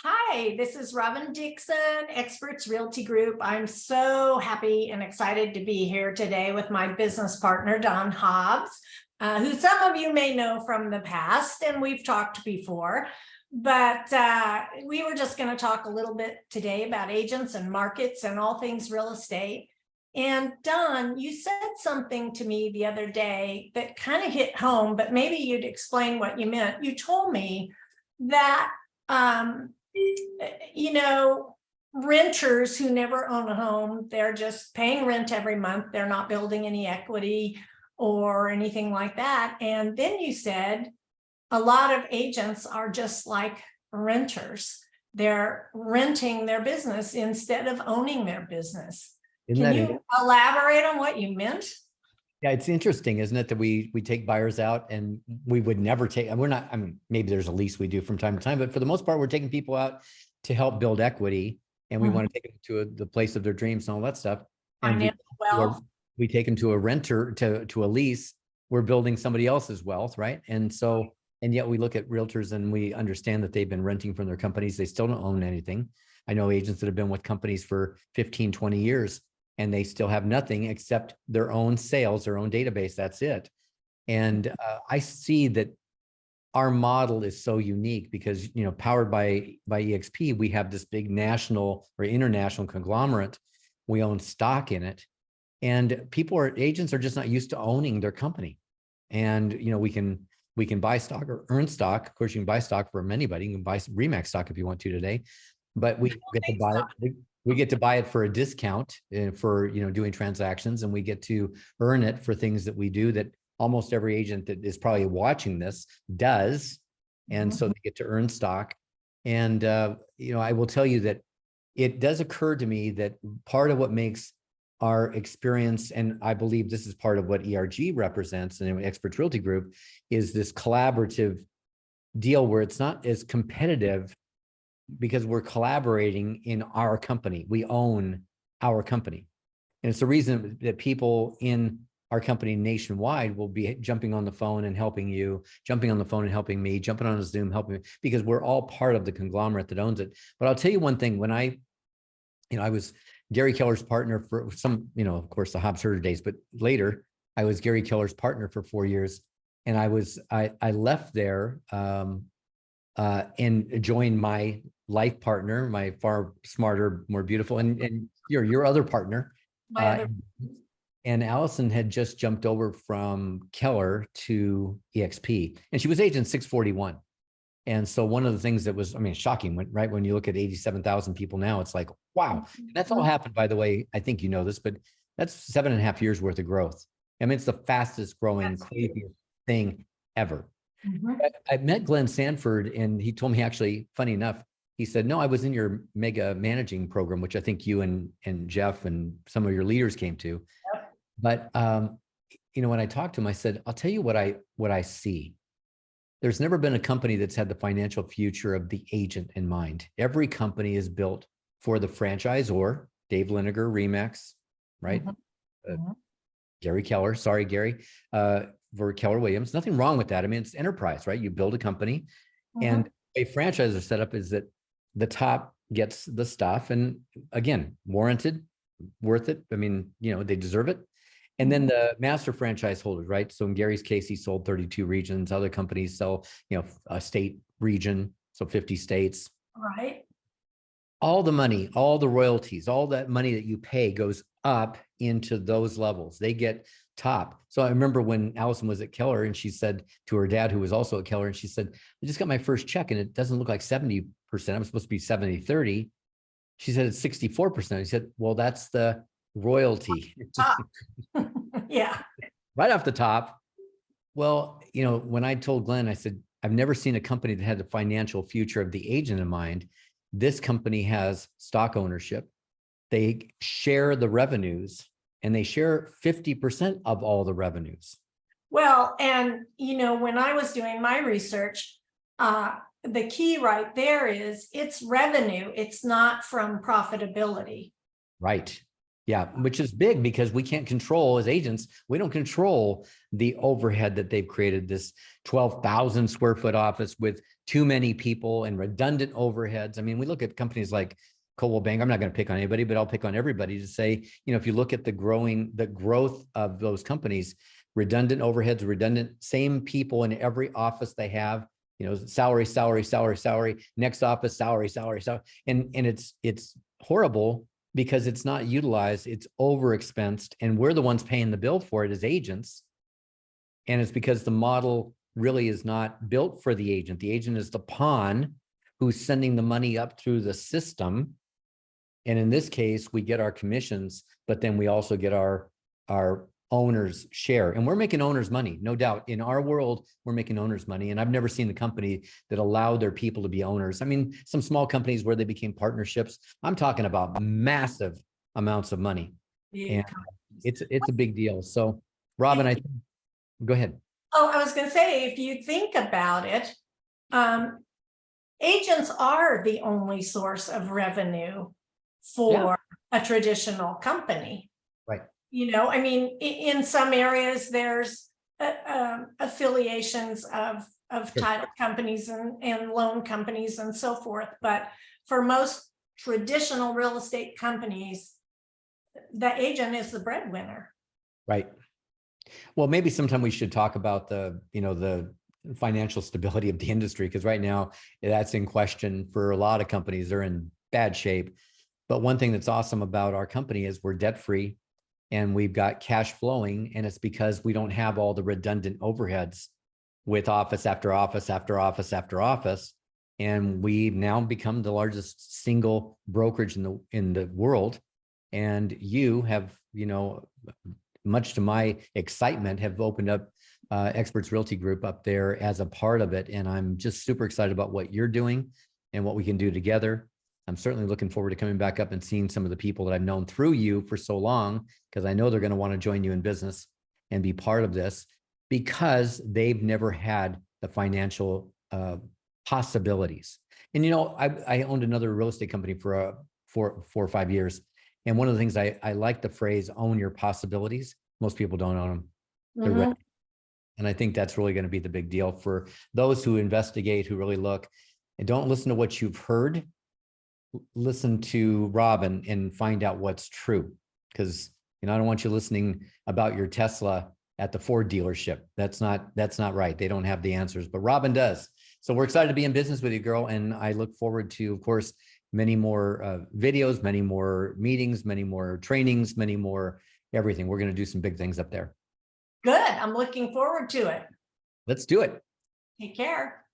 Hi, this is Robin Dixon, Experts Realty Group. I'm so happy and excited to be here today with my business partner, Don Hobbs, who some of you may know from the past, and we've talked before. But we were just going to talk a little bit today about agents and markets and all things real estate. And Don, you said something to me the other day that kind of hit home, but maybe you'd explain what you meant. You told me that renters who never own a home, they're just paying rent every month. They're not building any equity or anything like that. And then you said a lot of agents are just like renters. They're renting their business instead of owning their business. Can you elaborate on what you meant? Yeah, it's interesting, isn't it, that we take buyers out and we would never take, and we're not, I mean, maybe there's a lease we do from time to time, but for the most part, we're taking people out to help build equity, and we want to take them to the place of their dreams and all that stuff. And we take them to a renter, to a lease, we're building somebody else's wealth, right? And so, and yet we look at realtors and we understand that they've been renting from their companies. They still don't own anything. I know agents that have been with companies for 15, 20 years, and they still have nothing except their own sales, their own database. That's it. And I see that our model is so unique because, you know, powered by EXP, we have this big national or international conglomerate. We own stock in it, and agents are just not used to owning their company. And, you know, we can buy stock or earn stock. Of course, you can buy stock from anybody. You can buy RE/MAX stock if you want to today, but we get to buy it. We get to buy it for a discount for, you know, doing transactions, and we get to earn it for things that we do that almost every agent that is probably watching this does. And so they get to earn stock. And, you know, I will tell you that it does occur to me that part of what makes our experience, and I believe this is part of what ERG represents and Experts Realty Group, is this collaborative deal where it's not as competitive because we're collaborating in our company. We own our company. And it's the reason that people in our company nationwide will be jumping on the phone and helping you, jumping on the phone and helping me, jumping on a Zoom, helping me, because we're all part of the conglomerate that owns it. But I'll tell you one thing, when I was Gary Keller's partner for some, you know, of course, the Hobbs Herder days, but later I was Gary Keller's partner for 4 years. And I left there and joined my life partner, my far smarter, more beautiful, and your other partner. And Allison had just jumped over from Keller to EXP, and she was agent 641. And so one of the things that was, I mean, shocking, right? When you look at 87,000 people now, it's like, wow. And that's all happened, by the way. I think you know this, but that's 7.5 years worth of growth. I mean, it's the fastest growing, craziest thing ever. I met Glenn Sanford, and he told me, actually, funny enough, he said, no, I was in your mega managing program, which I think you and Jeff and some of your leaders came to. Yep. But, you know, when I talked to him, I said, I'll tell you what I see. There's never been a company that's had the financial future of the agent in mind. Every company is built for the franchisor, Dave Liniger, RE/MAX, right? Gary Keller, sorry, Gary, for Keller Williams. Nothing wrong with that. I mean, it's enterprise, right? You build a company, and a franchise setup is that the top gets the stuff, and again, warranted, worth it. I mean, you know, they deserve it. And then the master franchise holders, right? So in Gary's case, he sold 32 regions. Other companies sell, you know, a state region, so 50 states. Right. All the money, all the royalties, all that money that you pay goes up into those levels. They get top. So I remember when Allison was at Keller, and she said to her dad, who was also at Keller, and she said, I just got my first check and it doesn't look like 70%. I'm supposed to be 70-30. She said it's 64%. He said, well, that's the royalty. Yeah. Right off the top. Well, you know, when I told Glenn, I said, I've never seen a company that had the financial future of the agent in mind. This company has stock ownership. They share the revenues, and they share 50% of all the revenues. Well, and, you know, when I was doing my research, the key right there is it's revenue. It's not from profitability. Right. Yeah, which is big because we can't control, as agents, we don't control the overhead that they've created, this 12,000 square foot office with too many people and redundant overheads. I mean, we look at companies like Coldwell Banker. I'm not going to pick on anybody, but I'll pick on everybody to say, if you look at the growth of those companies, redundant overheads, redundant, same people in every office they have, salary, next office, salary. And it's horrible because it's not utilized, it's overexpensed, and we're the ones paying the bill for it as agents. And it's because the model really is not built for the agent. The agent is the pawn who's sending the money up through the system. And in this case, we get our commissions, but then we also get our owners' share. And we're making owners' money, no doubt. In our world, we're making owners' money. And I've never seen a company that allowed their people to be owners. I mean, some small companies where they became partnerships. I'm talking about massive amounts of money. And it's a big deal. So, Robin, go ahead. Oh, I was going to say, if you think about it, agents are the only source of revenue for a traditional company. Right. I mean, in some areas, there's affiliations of title companies and loan companies and so forth. But for most traditional real estate companies, the agent is the breadwinner. Right. Well, maybe sometime we should talk about the financial stability of the industry, because right now that's in question for a lot of companies. They're in bad shape. But one thing that's awesome about our company is we're debt free and we've got cash flowing, and it's because we don't have all the redundant overheads with office after office after office after office. And we've now become the largest single brokerage in the world. And you have, much to my excitement, have opened up Experts Realty Group up there as a part of it. And I'm just super excited about what you're doing and what we can do together. I'm certainly looking forward to coming back up and seeing some of the people that I've known through you for so long, because I know they're going to want to join you in business and be part of this, because they've never had the financial possibilities. And, I owned another real estate company for 4 or 5 years. And one of the things I like the phrase, own your possibilities. Most people don't own them. They're ready. And I think that's really going to be the big deal for those who investigate, who really look, and don't listen to what you've heard. Listen to Robin and find out what's true. Because, I don't want you listening about your Tesla at the Ford dealership. That's not right. They don't have the answers, but Robin does. So we're excited to be in business with you, girl. And I look forward to, of course, many more videos, many more meetings, many more trainings, many more everything. We're going to do some big things up there. Good. I'm looking forward to it. Let's do it. Take care.